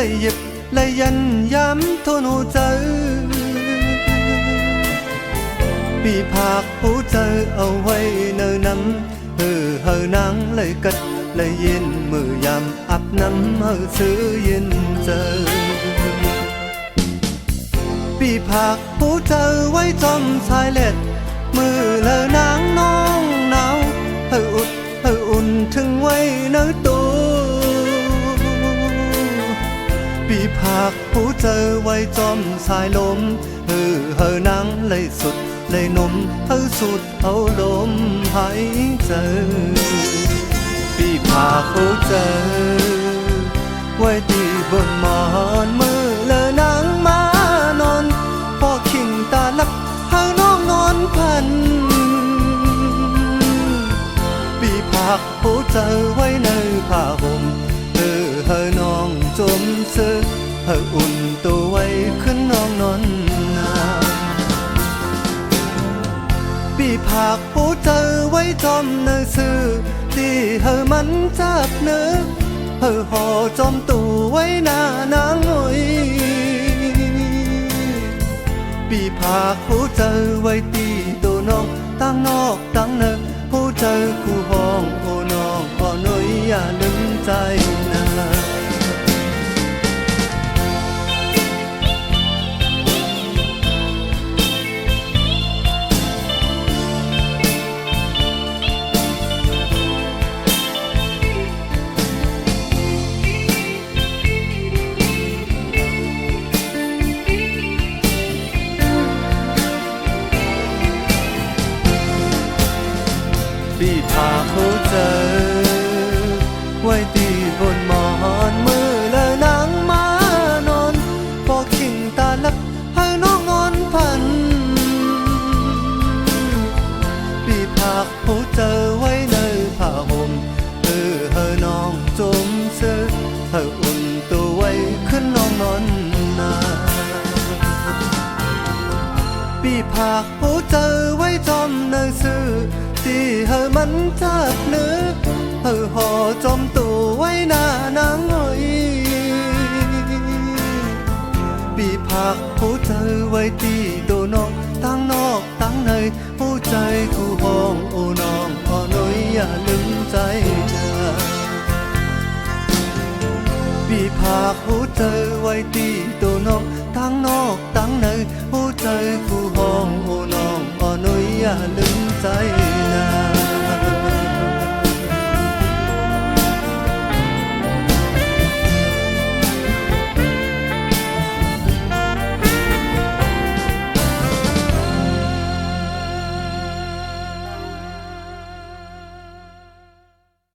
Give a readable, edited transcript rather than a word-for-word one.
เลยหยิบเลยยันย้ำทนหูเจอปีภาคหูเจอเอาไว้เนินน้ำเฮอนางเลยกัดเลยยินมือยามอับน้ำซื้อยินเจอปีภาคหูเจอไว้จอมชายเล็ดมือเลอนางน้องหนาวอุดอุ่นถึงไว้เนื้อตัวปีภาคหูเจอไว้จอมสายลมเฮอนางเลยสุดเลยนมสุดเอาลมหายเจอปีภาคหูเจอไว้ที่บนหมอนมือเลอนางมานอนพอขิงตาลับหาน้องนอนพันปีภาคหูเจอไว้ในผ้าห่มเฮน้องจมซื้ออุ่นตัวไว้ขึ้นน้องนอนนาปีภาคหูเจอไว้จอมเนื้อซื้อที่มันจับเนื้อห่อจอมตัวไว้หน้านางหน่อยปีภาคหูเจอไว้ตีตัวน้องตั้งนอกตั้งเนื้อหูเจอคู่ห้องโอ้น้องอ่อนน้อยอย่าลืมใจนะปีภาคหูเจอไว้ตีบนหมอนมือและนางมานอนพอขิงตาลับให้น้องนอนพันปีภาคหูเจอไว้ในผ้าห่มเฮน้องจมเสื้ออุ่นตัวไว้ขึ้นน้องนอนนาปีภาคหูเจอไว้จอมเนื้อซื้อที่มันจับเนื้อห่อจอมตัวไว้หน้านางหน่อยปีภาคหูเจอไว้ที่ตัวน้องตั้งนอกตั้งในหูใจคู่ห้องโอ้น้องอ่อนน้อยอย่าลืมใจนะปีภาคหูเจอไว้ที่ตัวน้องตั้งนอกตั้งในหูใจคู่ห้องโอ้น้องอ่อนน้อยอย่าลืม